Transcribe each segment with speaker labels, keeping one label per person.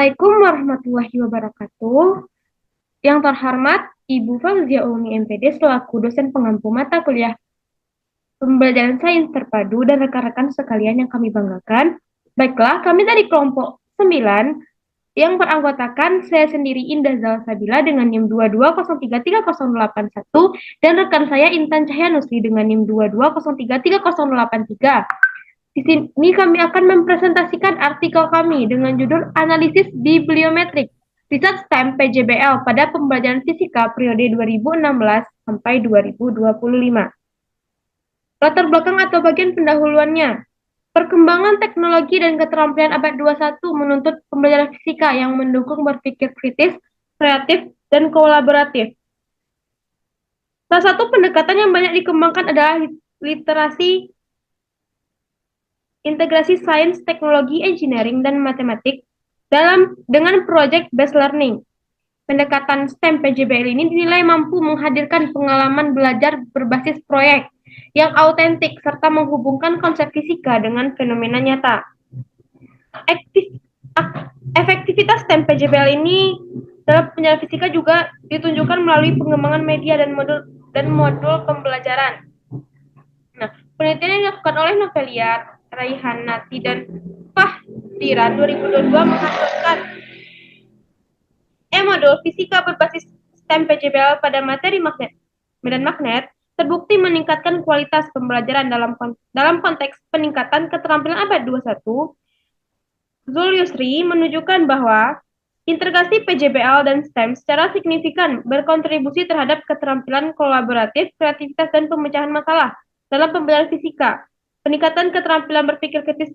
Speaker 1: Assalamualaikum warahmatullahi wabarakatuh. Yang terhormat Ibu Fauzia Umi MPD selaku dosen pengampu mata kuliah pembelajaran sains terpadu dan rekan-rekan sekalian yang kami banggakan. Baiklah, kami dari kelompok 9 yang beranggotakan saya sendiri Indah Zalsabila dengan NIM 22033081 dan rekan saya Intan Cahyanusri dengan NIM 22033083. Di sini kami akan mempresentasikan artikel kami dengan judul Analisis Bibliometrik Riset STEM PJBL pada pembelajaran fisika periode 2016 sampai 2025. Latar belakang atau bagian pendahuluannya. Perkembangan teknologi dan keterampilan abad 21 menuntut pembelajaran fisika yang mendukung berpikir kritis, kreatif, dan kolaboratif. Salah satu pendekatan yang banyak dikembangkan adalah literasi integrasi sains, teknologi, engineering, dan matematik dengan project based learning. Pendekatan STEM PJBL ini dinilai mampu menghadirkan pengalaman belajar berbasis proyek yang autentik serta menghubungkan konsep fisika dengan fenomena nyata. Efektivitas STEM PJBL ini dalam penjelasan fisika juga ditunjukkan melalui pengembangan media dan modul pembelajaran. Nah, penelitian yang dilakukan oleh Novelia, Raihanati, dan Fahdiran 2022 menghasilkan modul fisika berbasis STEM PJBL pada materi medan magnet terbukti meningkatkan kualitas pembelajaran dalam konteks peningkatan keterampilan abad 21. Zulyusri menunjukkan bahwa integrasi PJBL dan STEM secara signifikan berkontribusi terhadap keterampilan kolaboratif, kreativitas, dan pemecahan masalah dalam pembelajaran fisika, peningkatan keterampilan berpikir kritis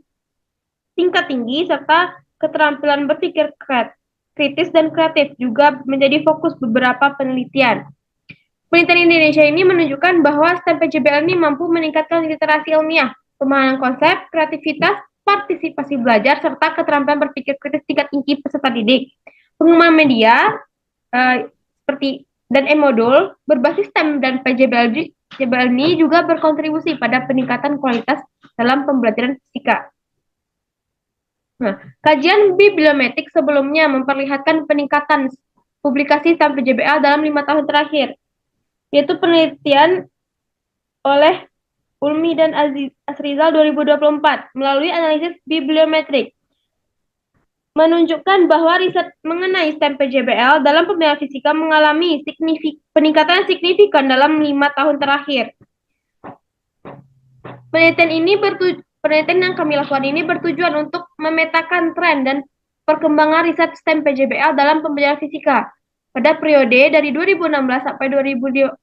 Speaker 1: tingkat tinggi, serta keterampilan berpikir kritis dan kreatif juga menjadi fokus beberapa penelitian. Penelitian Indonesia ini menunjukkan bahwa STEM PJBL ini mampu meningkatkan literasi ilmiah, pemahaman konsep, kreativitas, partisipasi belajar, serta keterampilan berpikir kritis tingkat tinggi peserta didik. Pengembangan media seperti dan e-modul berbasis STEM dan PJBL ini juga berkontribusi pada peningkatan kualitas dalam pembelajaran fisika. Nah, kajian bibliometrik sebelumnya memperlihatkan peningkatan publikasi STEM PJBL dalam 5 tahun terakhir, yaitu penelitian oleh Ulmi dan Asrizal 2024 melalui analisis bibliometrik menunjukkan bahwa riset mengenai STEM PJBL dalam pembelajaran fisika mengalami peningkatan signifikan dalam 5 tahun terakhir. Penelitian yang kami lakukan ini bertujuan untuk memetakan tren dan perkembangan riset STEM PJBL dalam pembelajaran fisika pada periode dari 2016 sampai 2025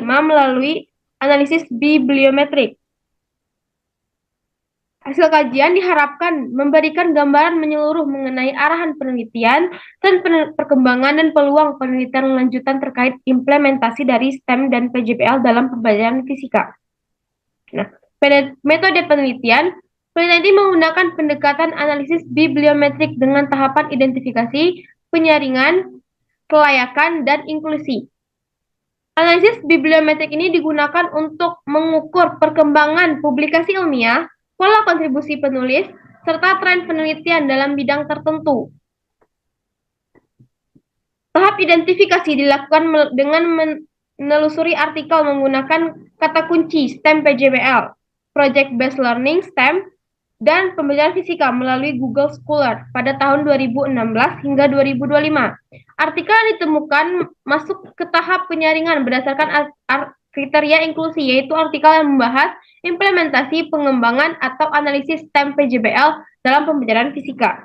Speaker 1: melalui analisis bibliometrik. Hasil kajian diharapkan memberikan gambaran menyeluruh mengenai arahan penelitian dan perkembangan dan peluang penelitian lanjutan terkait implementasi dari STEM dan PJBL dalam pembelajaran fisika. Nah, metode penelitian ini menggunakan pendekatan analisis bibliometrik dengan tahapan identifikasi, penyaringan, kelayakan, dan inklusi. Analisis bibliometrik ini digunakan untuk mengukur perkembangan publikasi ilmiah, pola kontribusi penulis, serta tren penelitian dalam bidang tertentu. Tahap identifikasi dilakukan dengan menelusuri artikel menggunakan kata kunci STEM PJBL, Project Based Learning STEM, dan pembelajaran fisika melalui Google Scholar pada tahun 2016 hingga 2025. Artikel ditemukan masuk ke tahap penyaringan berdasarkan kriteria inklusi, yaitu artikel yang membahas implementasi, pengembangan, atau analisis STEM PJBL dalam pembelajaran fisika.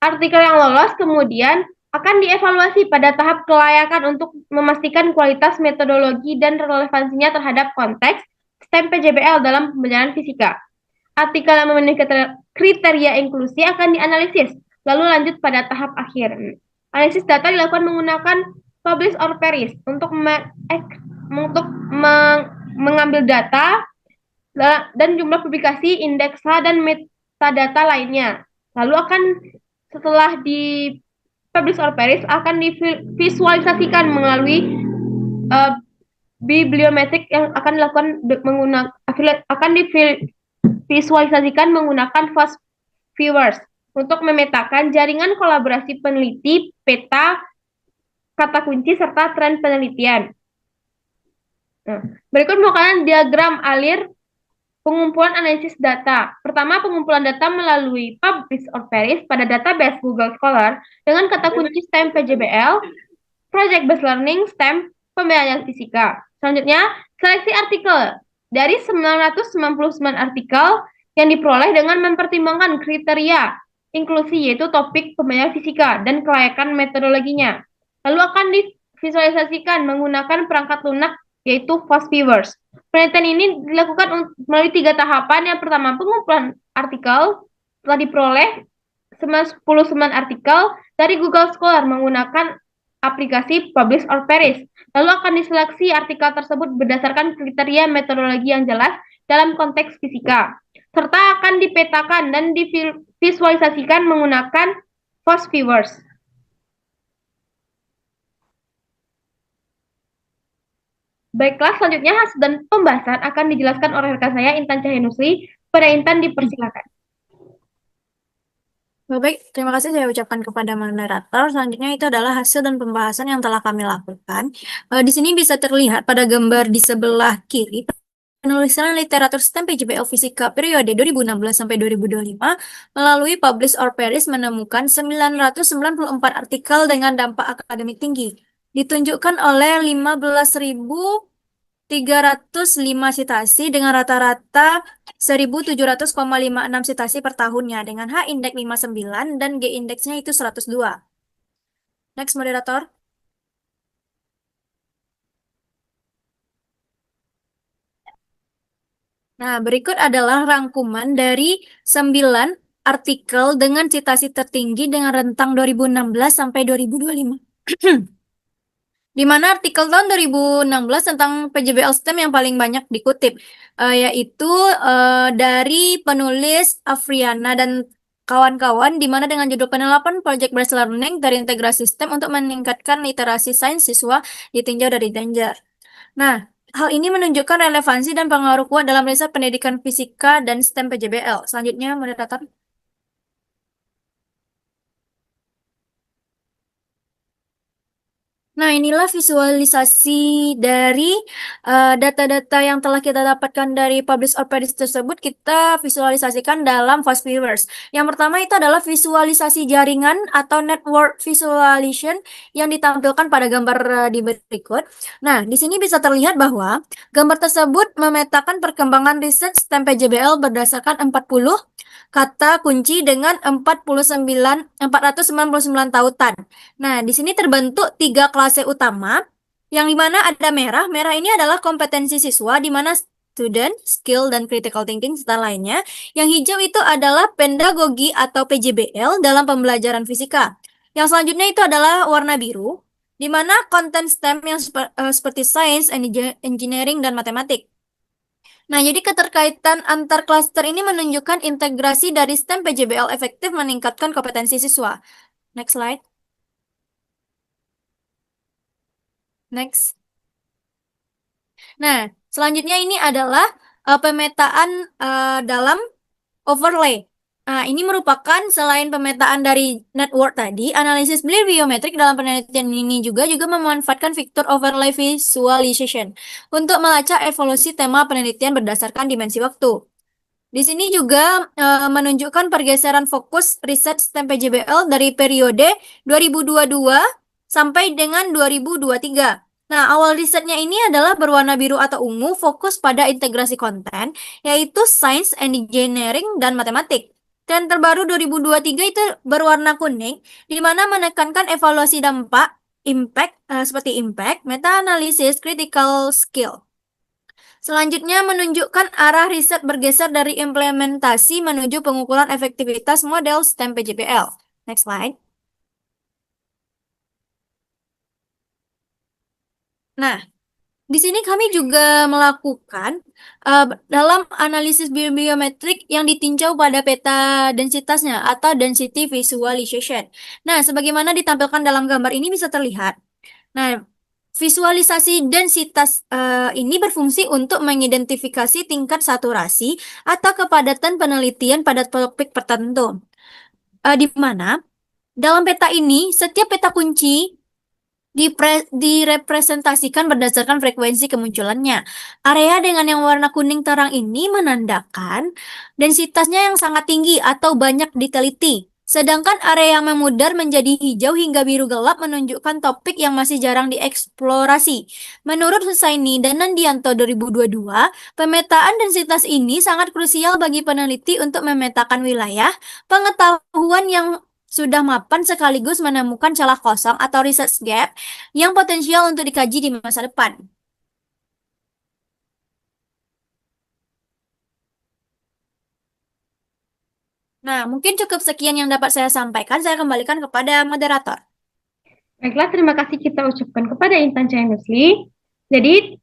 Speaker 1: Artikel yang lolos kemudian akan dievaluasi pada tahap kelayakan untuk memastikan kualitas metodologi dan relevansinya terhadap konteks STEM PJBL dalam pembelajaran fisika. Artikel yang memenuhi kriteria inklusi akan dianalisis, lalu lanjut pada tahap akhir. Analisis data dilakukan menggunakan publish or perish untuk mengambil data dan jumlah publikasi, indeksa, dan metadata lainnya. Lalu setelah di publish or perish akan divisualisasikan melalui bibliometrik yang akan dilakukan divisualisasikan menggunakan fast viewers untuk memetakan jaringan kolaborasi peneliti, peta, kata kunci, serta tren penelitian. Nah, berikut merupakan diagram alir pengumpulan analisis data. Pertama, pengumpulan data melalui publish or perish pada database Google Scholar dengan kata kunci STEM PJBL, Project Based Learning STEM, pembelajaran fisika. Selanjutnya, seleksi artikel. Dari 999 artikel yang diperoleh dengan mempertimbangkan kriteria inklusi yaitu topik pembelajaran fisika dan kelayakan metodologinya. Lalu akan divisualisasikan menggunakan perangkat lunak yaitu fast viewers. Penelitian ini dilakukan melalui 3 tahapan. Yang pertama, pengumpulan artikel telah diperoleh 99 artikel dari Google Scholar menggunakan aplikasi Publish or Perish. Lalu akan diseleksi artikel tersebut berdasarkan kriteria metodologi yang jelas dalam konteks fisika, serta akan dipetakan dan divisualisasikan menggunakan fast viewers. Baiklah, selanjutnya hasil dan pembahasan akan dijelaskan oleh rekan saya Intan Cahyanusri. Pada Intan dipersilakan.
Speaker 2: Baik, terima kasih saya ucapkan kepada moderator. Selanjutnya itu adalah hasil dan pembahasan yang telah kami lakukan. Di sini bisa terlihat pada gambar di sebelah kiri, penulisan literatur STEM PJBL Fisika periode 2016 sampai 2025 melalui Publish or Perish menemukan 994 artikel dengan dampak akademik tinggi. Ditunjukkan oleh 15.305 citasi dengan rata-rata 1.700,56 citasi per tahunnya dengan H-indeks 59 dan G-indeksnya itu 102. Next, moderator. Nah, berikut adalah rangkuman dari 9 artikel dengan citasi tertinggi dengan rentang 2016 sampai 2025. Di mana artikel tahun 2016 tentang PJBL STEM yang paling banyak dikutip, yaitu dari penulis Afriana dan kawan-kawan, di mana dengan judul penerapan Project Based Learning terintegrasi sistem untuk meningkatkan literasi sains siswa ditinjau dari danger. Nah, hal ini menunjukkan relevansi dan pengaruh kuat dalam riset pendidikan fisika dan STEM PJBL. Selanjutnya, moderator. Nah, inilah visualisasi dari data-data yang telah kita dapatkan dari Publish or Perish tersebut, kita visualisasikan dalam Fast Viewers. Yang pertama itu adalah visualisasi jaringan atau network visualization yang ditampilkan pada gambar di berikut. Nah, di sini bisa terlihat bahwa gambar tersebut memetakan perkembangan riset STEM PJBL berdasarkan 40 kata kunci dengan 499 tautan. Nah, di sini terbentuk 3 kelas utama, yang dimana ada merah. Merah ini adalah kompetensi siswa, di mana student, skill, dan critical thinking, serta lainnya. Yang hijau itu adalah pedagogi atau PJBL dalam pembelajaran fisika. Yang selanjutnya itu adalah warna biru, di mana konten STEM yang seperti science, engineering, dan matematik. Nah, jadi keterkaitan antar klaster ini menunjukkan integrasi dari STEM PJBL efektif meningkatkan kompetensi siswa. Next slide. Next. Nah, selanjutnya ini adalah pemetaan dalam overlay. Nah, ini merupakan selain pemetaan dari network tadi, analisis bibliometrik dalam penelitian ini juga memanfaatkan fitur overlay visualization untuk melacak evolusi tema penelitian berdasarkan dimensi waktu. Di sini juga menunjukkan pergeseran fokus riset STEM PJBL dari periode 2022 sampai dengan 2023. Nah, awal risetnya ini adalah berwarna biru atau ungu, fokus pada integrasi konten, yaitu Science, Engineering, dan Matematik. Dan terbaru 2023 itu berwarna kuning, di mana menekankan evaluasi dampak, impact, seperti impact, meta-analisis, critical skill. Selanjutnya menunjukkan arah riset bergeser dari implementasi menuju pengukuran efektivitas model STEM PJBL. Next slide. Nah, di sini kami juga melakukan dalam analisis bibliometrik yang ditinjau pada peta densitasnya atau density visualization. Nah, sebagaimana ditampilkan dalam gambar ini bisa terlihat. Nah, Visualisasi densitas ini berfungsi untuk mengidentifikasi tingkat saturasi atau kepadatan penelitian pada topik tertentu. Di mana dalam peta ini setiap peta kunci direpresentasikan berdasarkan frekuensi kemunculannya. Area dengan yang warna kuning terang ini menandakan densitasnya yang sangat tinggi atau banyak diteliti. Sedangkan area yang memudar menjadi hijau hingga biru gelap menunjukkan topik yang masih jarang dieksplorasi. Menurut Husaini dan Nandianto 2022, pemetaan densitas ini sangat krusial bagi peneliti untuk memetakan wilayah pengetahuan yang sudah mapan sekaligus menemukan celah kosong atau research gap yang potensial untuk dikaji di masa depan. Nah, mungkin cukup sekian yang dapat saya sampaikan. Saya kembalikan kepada moderator.
Speaker 1: Baiklah, terima kasih kita ucapkan kepada Intan Chainosli. Jadi,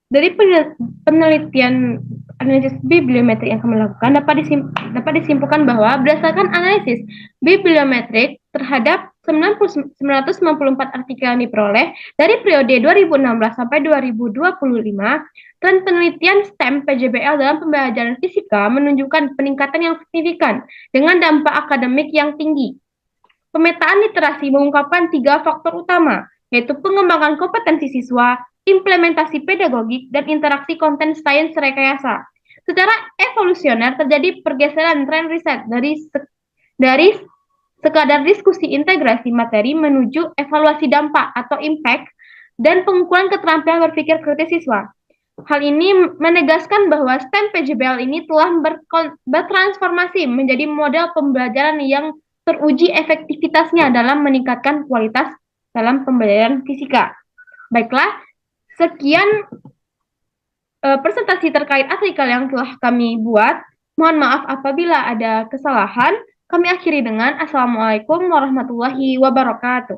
Speaker 1: dari penelitian analisis bibliometrik yang kami lakukan dapat disimpulkan bahwa berdasarkan analisis bibliometrik terhadap 994 artikel yang diperoleh dari periode 2016 sampai 2025, tren penelitian STEM PJBL dalam pembelajaran fisika menunjukkan peningkatan yang signifikan dengan dampak akademik yang tinggi. Pemetaan literasi mengungkapkan 3 faktor utama, yaitu pengembangan kompetensi siswa, implementasi pedagogik, dan interaksi konten sains rekayasa. Secara evolusioner terjadi pergeseran tren riset dari sekadar diskusi integrasi materi menuju evaluasi dampak atau impact dan pengukuran keterampilan berpikir kritis siswa. Hal ini menegaskan bahwa STEM PJBL ini telah bertransformasi menjadi model pembelajaran yang teruji efektivitasnya dalam meningkatkan kualitas dalam pembelajaran fisika. Baiklah, sekian presentasi terkait artikel yang telah kami buat. Mohon maaf apabila ada kesalahan. Kami akhiri dengan Assalamualaikum warahmatullahi wabarakatuh.